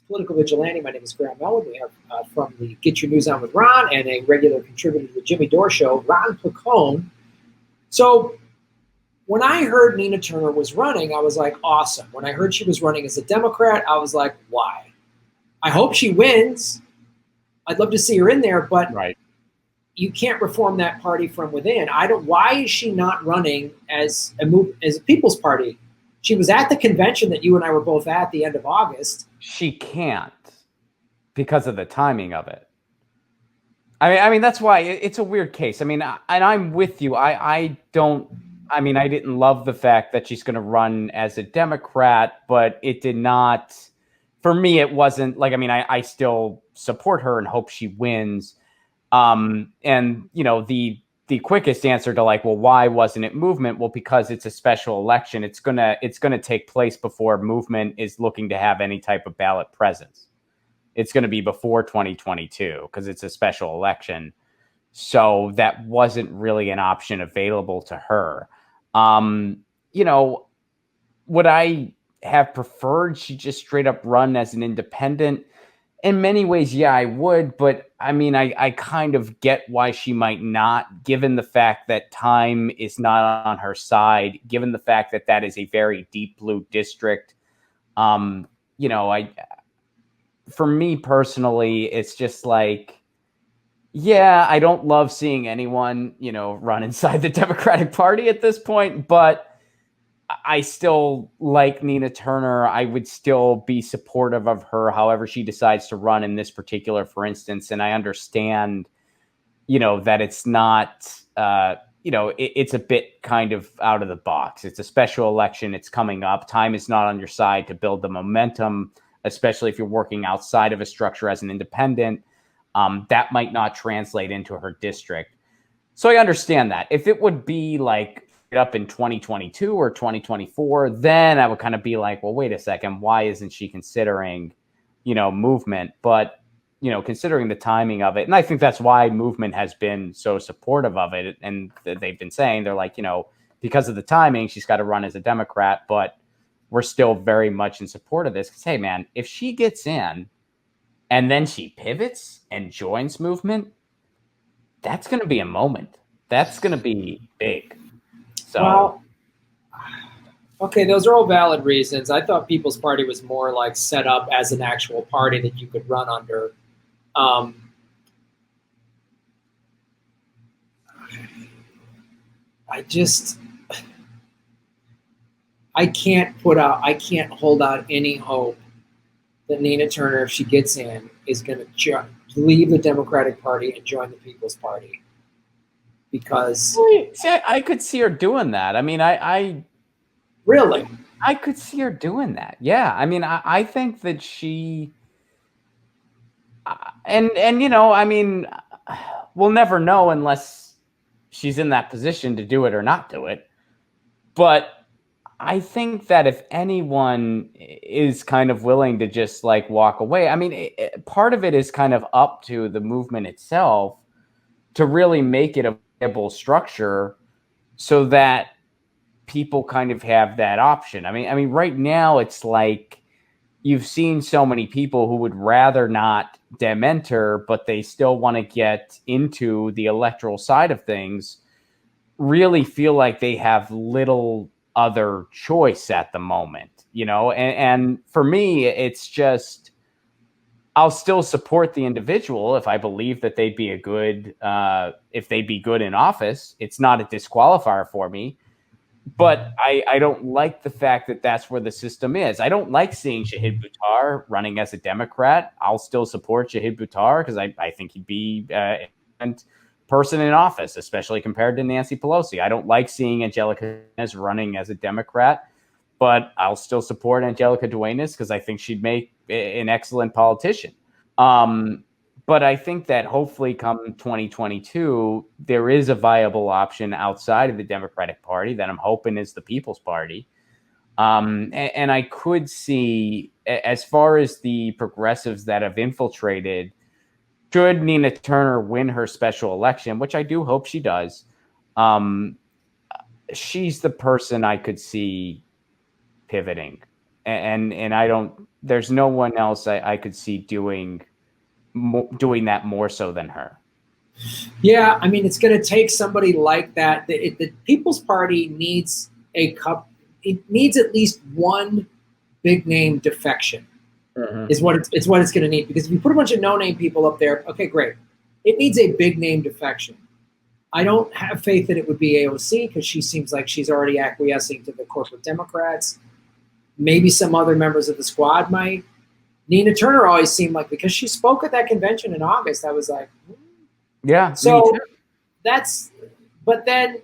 Political Vigilante. My name is Graham Elwood. We have from the Get Your News On with Ron and a regular contributor to the Jimmy Dore Show, Ron Placone. So when I heard Nina Turner was running, I was like, awesome. When I heard she was running as a Democrat, I was like, why? I hope she wins. I'd love to see her in there, but right. You can't reform that party from within. Why is she not running as a People's Party? She was at the convention that you and I were both at the end of August. She can't because of the timing of it. I mean, that's why it's a weird case. I mean, and I'm with you. I didn't love the fact that she's going to run as a Democrat, but it did not, for me, it wasn't like, I still support her and hope she wins. And, the quickest answer to like, well, why wasn't it movement? Well, because it's a special election. It's gonna take place before movement is looking to have any type of ballot presence. It's going to be before 2022 because it's a special election. So that wasn't really an option available to her. Would I have preferred she just straight up run as an independent? In many ways, yeah, I would. But I kind of get why she might not, given the fact that time is not on her side, given the fact that that is a very deep blue district. For me personally, it's just like, yeah, I don't love seeing anyone, run inside the Democratic Party at this point, but I still like Nina Turner. I would still be supportive of her, however she decides to run in this particular, for instance. And I understand, that it's not, it's a bit kind of out of the box. It's a special election. It's coming up. Time is not on your side to build the momentum, especially if you're working outside of a structure as an independent. That might not translate into her district. So I understand that. If it would be like up in 2022 or 2024, then I would kind of be like, well, wait a second, why isn't she considering, movement? But, considering the timing of it, and I think that's why movement has been so supportive of it. And they've been saying, they're like, because of the timing, she's got to run as a Democrat, but we're still very much in support of this. Because, hey, man, if she gets in and then she pivots and joins movement, that's going to be a moment. That's going to be big. So, well, okay, those are all valid reasons. I thought People's Party was more like set up as an actual party that you could run under. I can't hold out any hope that Nina Turner, if she gets in, is going to leave the Democratic Party and join the People's Party. Because I could see her doing that. I really, I could see her doing that. Yeah. I think that she, we'll never know unless she's in that position to do it or not do it. But I think that if anyone is kind of willing to just like walk away, part of it is kind of up to the movement itself to really make it a viable structure so that people kind of have that option. Right now it's like you've seen so many people who would rather not dem enter, but they still want to get into the electoral side of things, really feel like they have little other choice at the moment, and for me, it's just, I'll still support the individual if I believe that they'd be if they'd be good in office. It's not a disqualifier for me, but I don't like the fact that that's where the system is. I don't like seeing Shahid Buttar running as a Democrat. I'll still support Shahid Buttar because I think he'd be a person in office, especially compared to Nancy Pelosi. I don't like seeing Angelica Duenas running as a Democrat, but I'll still support Angelica Duenas because I think she'd make an excellent politician. But I think that hopefully come 2022, there is a viable option outside of the Democratic Party that I'm hoping is the People's Party. And I could see, as far as the progressives that have infiltrated, should Nina Turner win her special election, which I do hope she does, she's the person I could see pivoting and I don't. There's no one else I could see doing that more so than her. Yeah, I mean, it's going to take somebody like that. The People's Party needs a cup. It needs at least one big name defection. Is what it's going to need, because if you put a bunch of no name people up there, okay, great. It needs a big name defection. I don't have faith that it would be AOC, because she seems like she's already acquiescing to the corporate Democrats. Maybe some other members of the squad might. Nina Turner always seemed like, because she spoke at that convention in August, I was like, yeah. So but then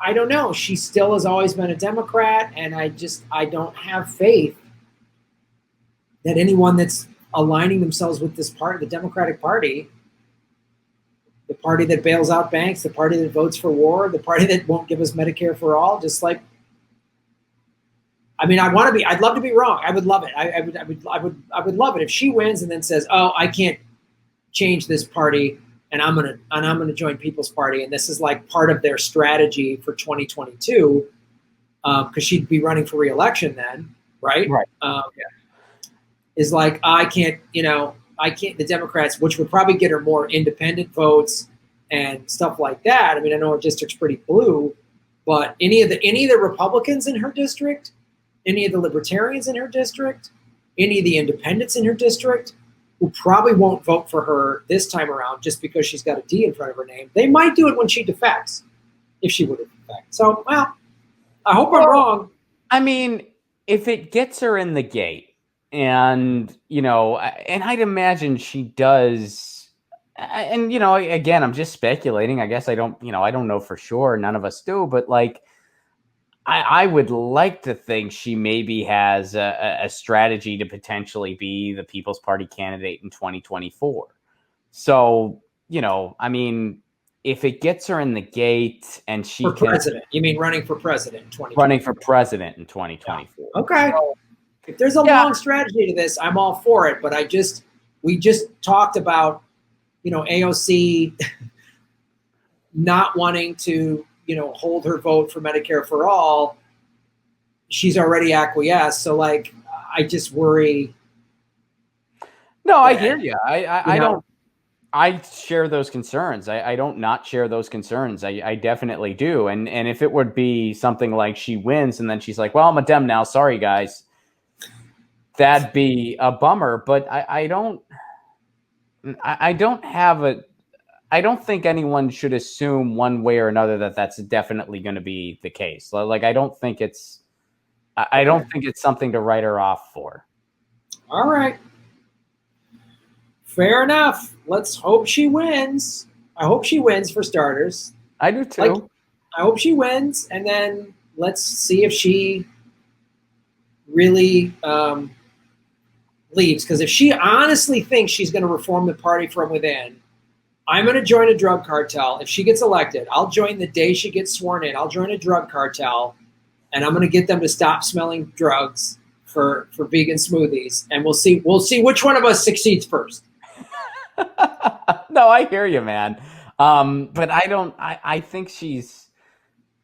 I don't know. She still has always been a Democrat, and I don't have faith that anyone that's aligning themselves with this part, the Democratic Party, the party that bails out banks, the party that votes for war, the party that won't give us Medicare for all, just like, I mean, I'd love to be wrong. I would love it. I would love it if she wins and then says, "Oh, I can't change this party, and I'm gonna join People's Party," and this is like part of their strategy for 2022, because she'd be running for re-election then, right? Right. Is like, I can't. The Democrats, which would probably get her more independent votes and stuff like that. I mean, I know her district's pretty blue, but any of the Republicans in her district, any of the Libertarians in her district, any of the independents in her district, who probably won't vote for her this time around just because she's got a D in front of her name. They might do it when she defects, if she would have defected. So, well, I hope I'm wrong. I mean, if it gets her in the gate, and, and I'd imagine she does, and, again, I'm just speculating. I guess I don't know for sure. None of us do, but like, I would like to think she maybe has a strategy to potentially be the People's Party candidate in 2024. So, I mean, if it gets her in the gate and she for president, you mean running for president in 2024? Running for president in 2024. Yeah. Okay. If there's a long strategy to this, I'm all for it. But we just talked about, AOC not wanting to, hold her vote for Medicare for all. She's already acquiesced. So, like, I just worry. No, I hear you. I share those concerns. I don't not share those concerns. I definitely do. And if it would be something like she wins and then she's like, well, I'm a Dem now. Sorry, guys. That'd be a bummer. But I don't think anyone should assume one way or another that that's definitely going to be the case. Like, I don't think it's something to write her off for. All right. Fair enough. Let's hope she wins. I hope she wins, for starters. I do too. I hope she wins, and then let's see if she really leaves. Because if she honestly thinks she's going to reform the party from within, I'm going to join a drug cartel. If she gets elected, I'll join the day she gets sworn in. I'll join a drug cartel, and I'm going to get them to stop smelling drugs for vegan smoothies, and we'll see which one of us succeeds first. No, I hear you, man. But I think she's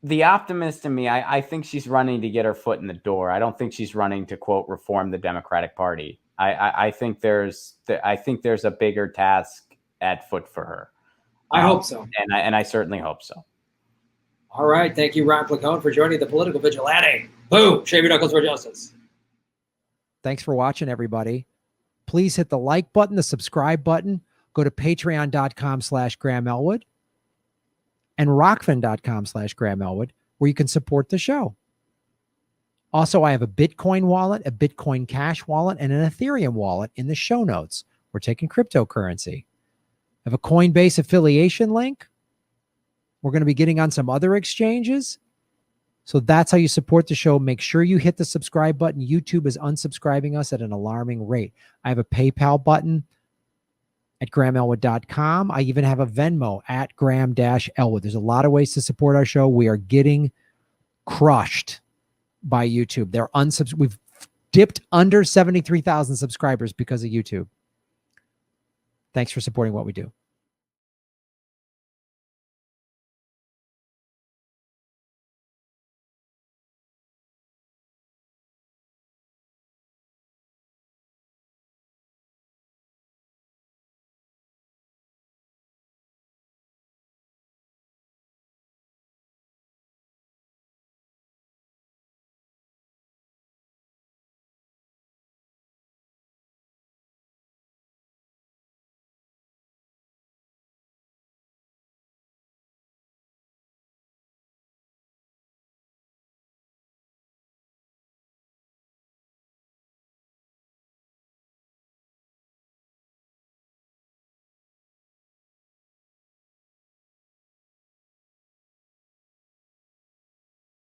the optimist in me. I think she's running to get her foot in the door. I don't think she's running to, quote, reform the Democratic Party. I think there's a bigger task at foot for her. I hope so. And I certainly hope so. All right. Thank you, Ron Placone, for joining the Political Vigilante. Boom. Shave your knuckles for justice. Thanks for watching, everybody. Please hit the like button, the subscribe button. Go to patreon.com/Graham Elwood and rockfin.com/Graham Elwood, where you can support the show. Also, I have a Bitcoin wallet, a Bitcoin Cash wallet, and an Ethereum wallet in the show notes. We're taking cryptocurrency. I have a Coinbase affiliation link. We're going to be getting on some other exchanges. So that's how you support the show. Make sure you hit the subscribe button. YouTube is unsubscribing us at an alarming rate. I have a PayPal button at GrahamElwood.com. I even have a Venmo at Graham-Elwood. There's a lot of ways to support our show. We are getting crushed by YouTube. We've dipped under 73,000 subscribers because of YouTube. Thanks for supporting what we do.